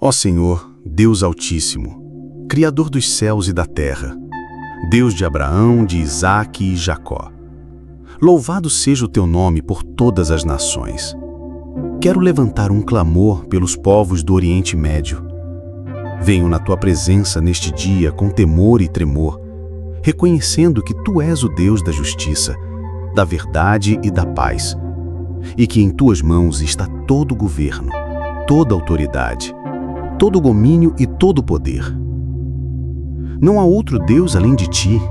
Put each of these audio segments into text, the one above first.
Ó Senhor, Deus Altíssimo, Criador dos céus e da terra, Deus de Abraão, de Isaque e Jacó, louvado seja o teu nome por todas as nações. Quero levantar um clamor pelos povos do Oriente Médio. Venho na tua presença neste dia com temor e tremor, reconhecendo que tu és o Deus da justiça, da verdade e da paz, e que em tuas mãos está todo o governo, toda a autoridade, todo o domínio e todo o poder. Não há outro Deus além de ti.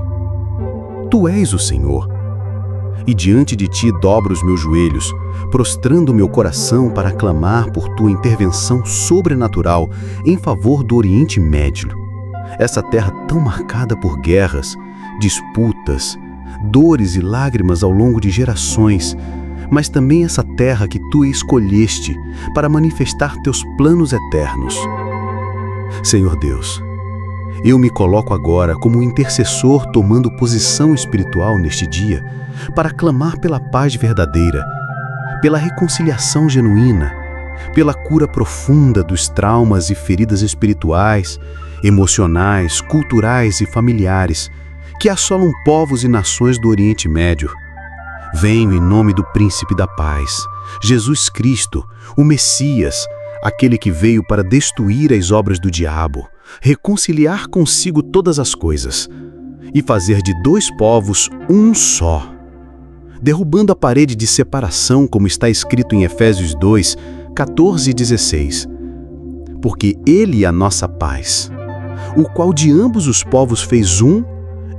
Tu és o Senhor. E diante de ti dobro os meus joelhos, prostrando meu coração para clamar por tua intervenção sobrenatural em favor do Oriente Médio, essa terra tão marcada por guerras, disputas, dores e lágrimas ao longo de gerações, mas também essa terra que tu escolheste para manifestar teus planos eternos. Senhor Deus, eu me coloco agora como intercessor tomando posição espiritual neste dia para clamar pela paz verdadeira, pela reconciliação genuína, pela cura profunda dos traumas e feridas espirituais, emocionais, culturais e familiares que assolam povos e nações do Oriente Médio. Venho em nome do Príncipe da Paz, Jesus Cristo, o Messias, aquele que veio para destruir as obras do diabo, reconciliar consigo todas as coisas e fazer de dois povos um só, derrubando a parede de separação, como está escrito em Efésios 2, 14 e 16. Porque Ele é a nossa paz, o qual de ambos os povos fez um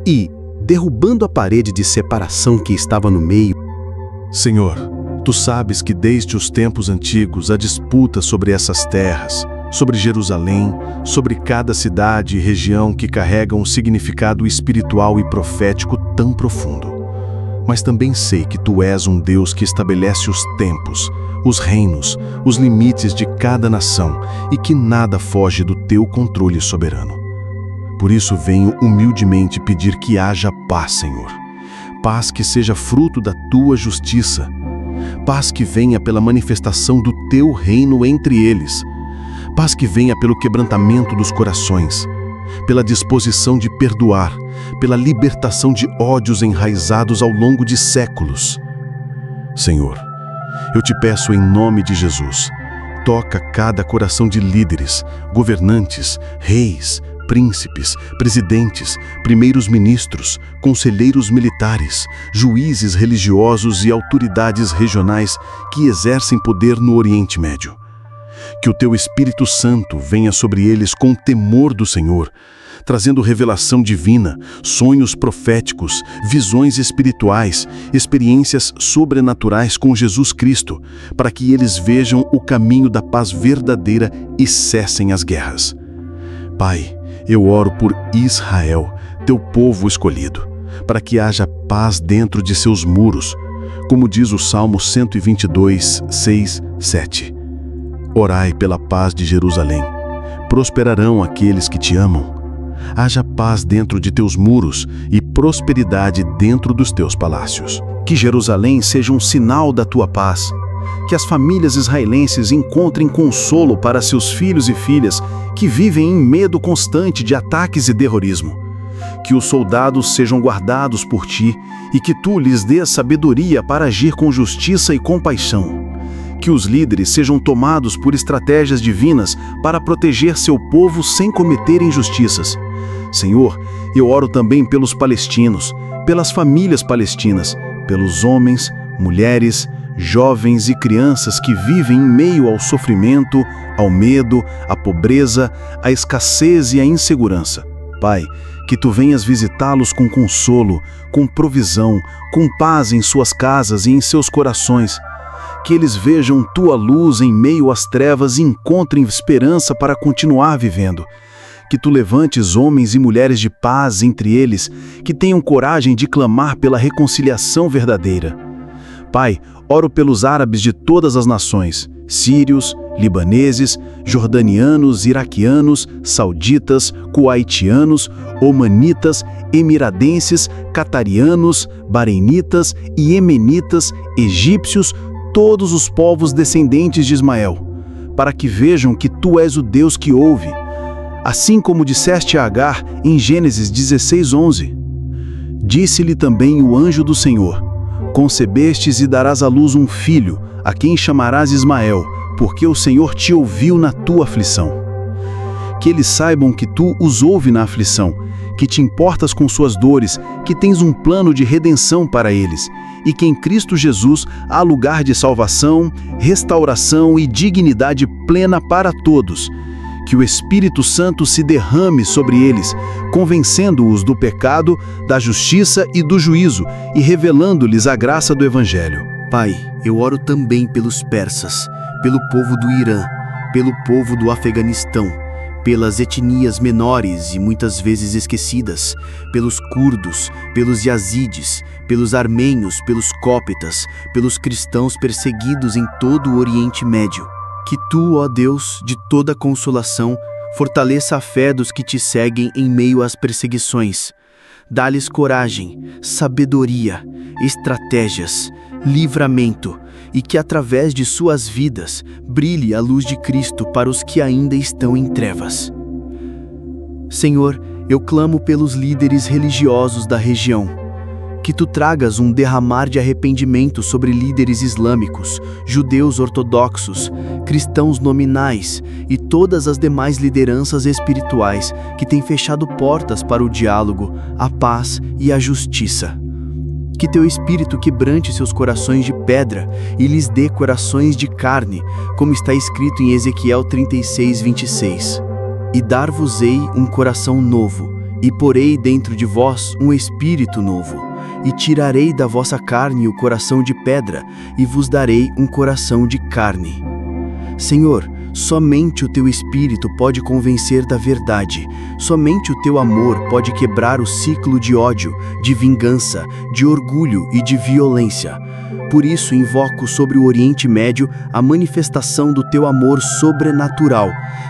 e, derrubando a parede de separação que estava no meio. Senhor, tu sabes que desde os tempos antigos há disputa sobre essas terras, sobre Jerusalém, sobre cada cidade e região que carregam um significado espiritual e profético tão profundo. Mas também sei que tu és um Deus que estabelece os tempos, os reinos, os limites de cada nação e que nada foge do teu controle soberano. Por isso venho humildemente pedir que haja paz, Senhor. Paz que seja fruto da tua justiça. Paz que venha pela manifestação do teu reino entre eles. Paz que venha pelo quebrantamento dos corações, pela disposição de perdoar, pela libertação de ódios enraizados ao longo de séculos. Senhor, eu te peço em nome de Jesus, toca cada coração de líderes, governantes, reis, príncipes, presidentes, primeiros ministros, conselheiros militares, juízes religiosos e autoridades regionais que exercem poder no Oriente Médio. Que o teu Espírito Santo venha sobre eles com temor do Senhor, trazendo revelação divina, sonhos proféticos, visões espirituais, experiências sobrenaturais com Jesus Cristo, para que eles vejam o caminho da paz verdadeira e cessem as guerras. Pai, eu oro por Israel, teu povo escolhido, para que haja paz dentro de seus muros, como diz o Salmo 122, 6, 7. Orai pela paz de Jerusalém. Prosperarão aqueles que te amam. Haja paz dentro de teus muros e prosperidade dentro dos teus palácios. Que Jerusalém seja um sinal da tua paz. Que as famílias israelenses encontrem consolo para seus filhos e filhas que vivem em medo constante de ataques e terrorismo. Que os soldados sejam guardados por ti e que tu lhes dês sabedoria para agir com justiça e compaixão. Que os líderes sejam tomados por estratégias divinas para proteger seu povo sem cometer injustiças. Senhor, eu oro também pelos palestinos, pelas famílias palestinas, pelos homens, mulheres, jovens e crianças que vivem em meio ao sofrimento, ao medo, à pobreza, à escassez e à insegurança. Pai, que tu venhas visitá-los com consolo, com provisão, com paz em suas casas e em seus corações. Que eles vejam tua luz em meio às trevas e encontrem esperança para continuar vivendo. Que tu levantes homens e mulheres de paz entre eles, que tenham coragem de clamar pela reconciliação verdadeira. Pai, oro pelos árabes de todas as nações, sírios, libaneses, jordanianos, iraquianos, sauditas, kuwaitianos, omanitas, emiradenses, catarianos, bareinitas, iemenitas, egípcios, todos os povos descendentes de Ismael. para que vejam que tu és o Deus que ouve. Assim como disseste a Agar em Gênesis 16:11. Disse-lhe também o anjo do Senhor: concebestes e darás à luz um filho, a quem chamarás Ismael, porque o Senhor te ouviu na tua aflição. Que eles saibam que tu os ouve na aflição, que te importas com suas dores, que tens um plano de redenção para eles, e que em Cristo Jesus há lugar de salvação, restauração e dignidade plena para todos. Que o Espírito Santo se derrame sobre eles, convencendo-os do pecado, da justiça e do juízo, e revelando-lhes a graça do Evangelho. Pai, eu oro também pelos persas, pelo povo do Irã, pelo povo do Afeganistão, pelas etnias menores e muitas vezes esquecidas, pelos curdos, pelos yazidis, pelos armênios, pelos cópitas, pelos cristãos perseguidos em todo o Oriente Médio. Que tu, ó Deus, de toda consolação, fortaleça a fé dos que te seguem em meio às perseguições. Dá-lhes coragem, sabedoria, estratégias, livramento, e que através de suas vidas brilhe a luz de Cristo para os que ainda estão em trevas. Senhor, eu clamo pelos líderes religiosos da região. Que tu tragas um derramar de arrependimento sobre líderes islâmicos, judeus ortodoxos, cristãos nominais e todas as demais lideranças espirituais que têm fechado portas para o diálogo, a paz e a justiça. Que teu Espírito quebrante seus corações de pedra e lhes dê corações de carne, como está escrito em Ezequiel 36:26. E dar-vos-ei um coração novo, e porei dentro de vós um espírito novo. E tirarei da vossa carne o coração de pedra, e vos darei um coração de carne. Senhor, somente o teu Espírito pode convencer da verdade. Somente o teu amor pode quebrar o ciclo de ódio, de vingança, de orgulho e de violência. Por isso invoco sobre o Oriente Médio a manifestação do teu amor sobrenatural,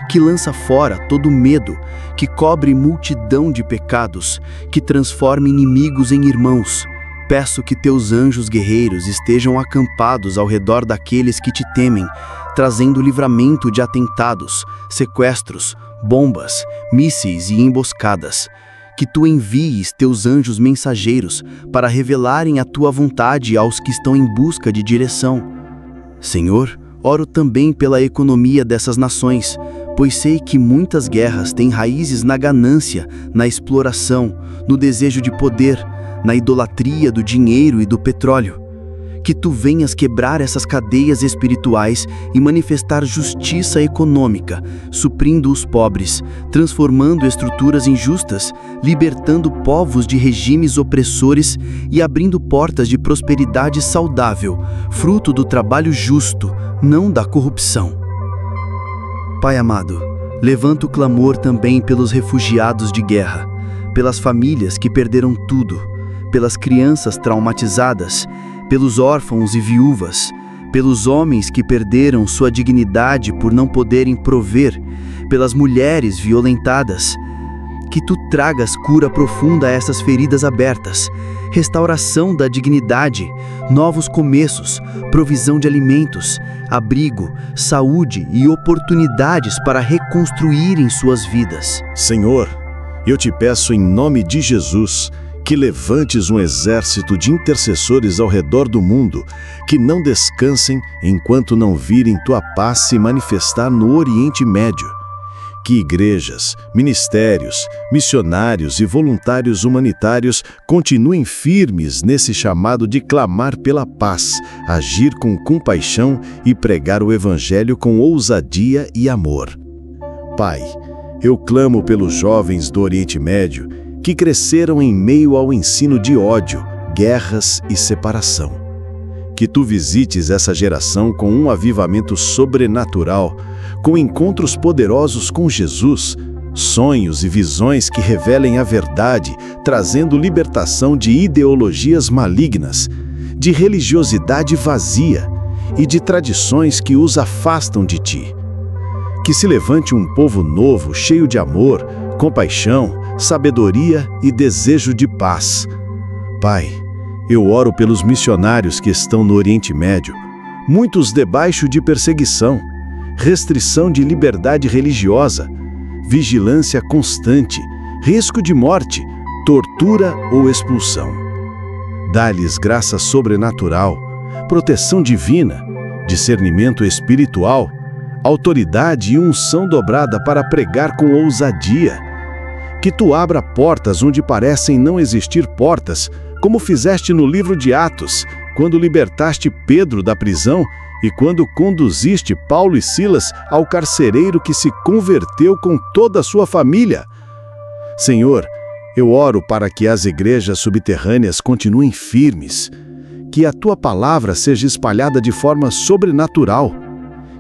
que lança fora todo medo, que cobre multidão de pecados, que transforma inimigos em irmãos. Peço que teus anjos guerreiros estejam acampados ao redor daqueles que te temem, trazendo livramento de atentados, sequestros, bombas, mísseis e emboscadas. Que tu envies teus anjos mensageiros para revelarem a tua vontade aos que estão em busca de direção. Senhor, oro também pela economia dessas nações, pois sei que muitas guerras têm raízes na ganância, na exploração, no desejo de poder, na idolatria do dinheiro e do petróleo. Que tu venhas quebrar essas cadeias espirituais e manifestar justiça econômica, suprindo os pobres, transformando estruturas injustas, libertando povos de regimes opressores e abrindo portas de prosperidade saudável, fruto do trabalho justo, não da corrupção. Pai amado, levanto o clamor também pelos refugiados de guerra, pelas famílias que perderam tudo, pelas crianças traumatizadas, pelos órfãos e viúvas, pelos homens que perderam sua dignidade por não poderem prover, pelas mulheres violentadas. Que tu tragas cura profunda a essas feridas abertas, restauração da dignidade, novos começos, provisão de alimentos, abrigo, saúde e oportunidades para reconstruírem suas vidas. Senhor, eu te peço em nome de Jesus, que levantes um exército de intercessores ao redor do mundo, que não descansem enquanto não virem tua paz se manifestar no Oriente Médio. Que igrejas, ministérios, missionários e voluntários humanitários continuem firmes nesse chamado de clamar pela paz, agir com compaixão e pregar o Evangelho com ousadia e amor. Pai, eu clamo pelos jovens do Oriente Médio que cresceram em meio ao ensino de ódio, guerras e separação. Que tu visites essa geração com um avivamento sobrenatural, com encontros poderosos com Jesus, sonhos e visões que revelem a verdade, trazendo libertação de ideologias malignas, de religiosidade vazia e de tradições que os afastam de ti. Que se levante um povo novo, cheio de amor, compaixão, sabedoria e desejo de paz. Pai, eu oro pelos missionários que estão no Oriente Médio, muitos debaixo de perseguição. restrição de liberdade religiosa, vigilância constante, risco de morte, tortura ou expulsão. Dá-lhes graça sobrenatural, proteção divina, discernimento espiritual, autoridade e unção dobrada para pregar com ousadia. Que tu abra portas onde parecem não existir portas, como fizeste no livro de Atos, quando libertaste Pedro da prisão e quando conduziste Paulo e Silas ao carcereiro que se converteu com toda a sua família. Senhor, eu oro para que as igrejas subterrâneas continuem firmes, que a tua palavra seja espalhada de forma sobrenatural,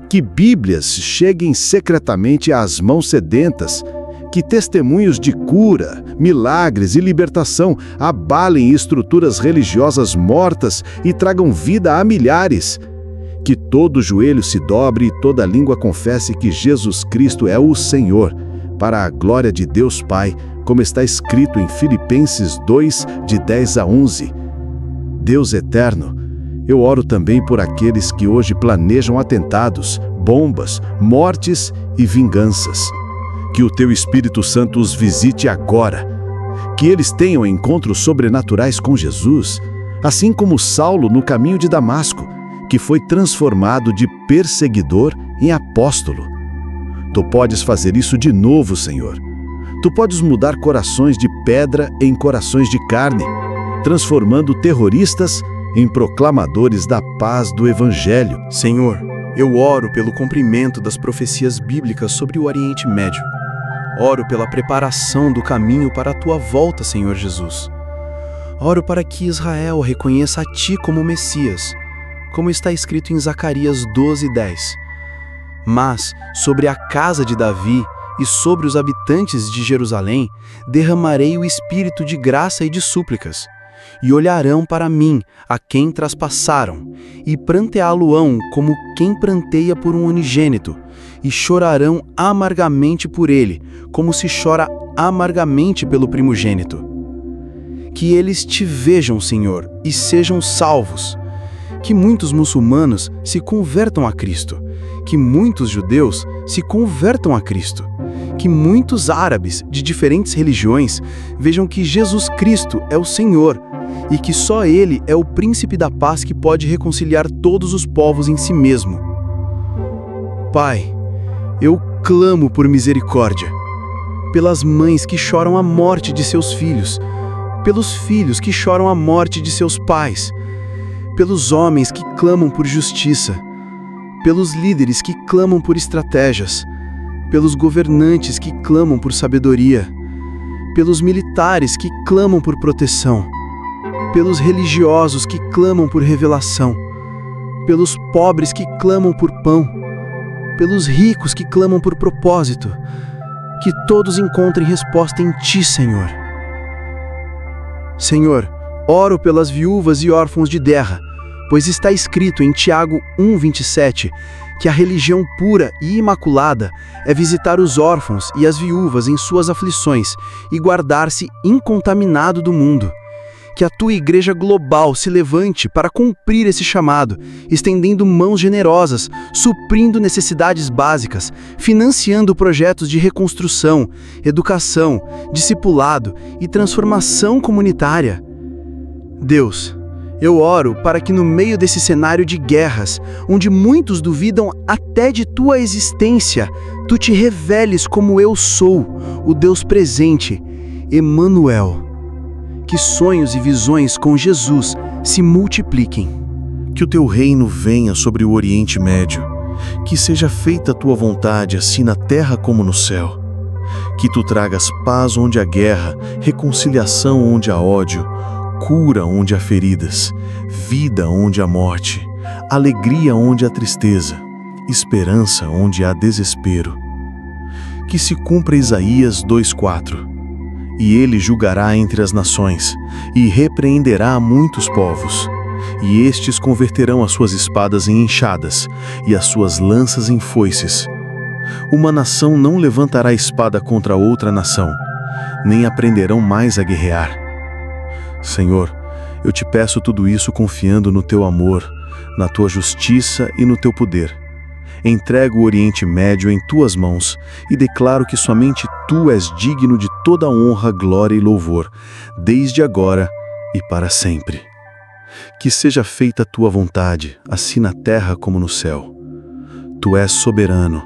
que Bíblias cheguem secretamente às mãos sedentas, que testemunhos de cura, milagres e libertação abalem estruturas religiosas mortas e tragam vida a milhares. Que todo joelho se dobre e toda língua confesse que Jesus Cristo é o Senhor, para a glória de Deus Pai, como está escrito em Filipenses 2, de 10 a 11. Deus eterno, eu oro também por aqueles que hoje planejam atentados, bombas, mortes e vinganças. Que o teu Espírito Santo os visite agora. Que eles tenham encontros sobrenaturais com Jesus, assim como Saulo no caminho de Damasco, que foi transformado de perseguidor em apóstolo. Tu podes fazer isso de novo, Senhor. Tu podes mudar corações de pedra em corações de carne, transformando terroristas em proclamadores da paz do Evangelho. Senhor, eu oro pelo cumprimento das profecias bíblicas sobre o Oriente Médio. Oro pela preparação do caminho para a tua volta, Senhor Jesus. Oro para que Israel reconheça a ti como Messias, como está escrito em Zacarias 12:10. Mas sobre a casa de Davi e sobre os habitantes de Jerusalém derramarei o espírito de graça e de súplicas. E olharão para mim, a quem traspassaram, e pranteá-lo-ão como quem pranteia por um unigênito, e chorarão amargamente por ele, como se chora amargamente pelo primogênito. Que eles te vejam, Senhor, e sejam salvos. Que muitos muçulmanos se convertam a Cristo, que muitos judeus se convertam a Cristo, que muitos árabes de diferentes religiões vejam que Jesus Cristo é o Senhor e que só Ele é o príncipe da paz que pode reconciliar todos os povos em si mesmo. Pai, eu clamo por misericórdia, pelas mães que choram a morte de seus filhos, pelos filhos que choram a morte de seus pais, pelos homens que clamam por justiça, pelos líderes que clamam por estratégias, pelos governantes que clamam por sabedoria, pelos militares que clamam por proteção, pelos religiosos que clamam por revelação, pelos pobres que clamam por pão, pelos ricos que clamam por propósito, que todos encontrem resposta em Ti, Senhor. Senhor, oro pelas viúvas e órfãos de terra, pois está escrito em Tiago 1:27 que a religião pura e imaculada é visitar os órfãos e as viúvas em suas aflições e guardar-se incontaminado do mundo. Que a tua igreja global se levante para cumprir esse chamado, estendendo mãos generosas, suprindo necessidades básicas, financiando projetos de reconstrução, educação, discipulado e transformação comunitária. Deus, eu oro para que no meio desse cenário de guerras, onde muitos duvidam até de tua existência, tu te reveles como eu sou, o Deus presente, Emanuel. Que sonhos e visões com Jesus se multipliquem. Que o teu reino venha sobre o Oriente Médio. Que seja feita a tua vontade, assim na terra como no céu. Que tu tragas paz onde há guerra, reconciliação onde há ódio, cura onde há feridas, vida onde há morte, alegria onde há tristeza, esperança onde há desespero. Que se cumpra Isaías 2:4. E ele julgará entre as nações, e repreenderá a muitos povos. E estes converterão as suas espadas em enxadas, e as suas lanças em foices. Uma nação não levantará espada contra outra nação, nem aprenderão mais a guerrear. Senhor, eu te peço tudo isso confiando no teu amor, na tua justiça e no teu poder. Entrego o Oriente Médio em tuas mãos e declaro que somente tu és digno de toda honra, glória e louvor, desde agora e para sempre. Que seja feita a tua vontade, assim na terra como no céu. Tu és soberano.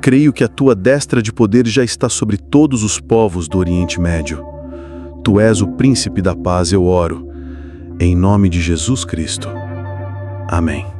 Creio que a tua destra de poder já está sobre todos os povos do Oriente Médio. Tu és o príncipe da paz, eu oro. Em nome de Jesus Cristo. Amém.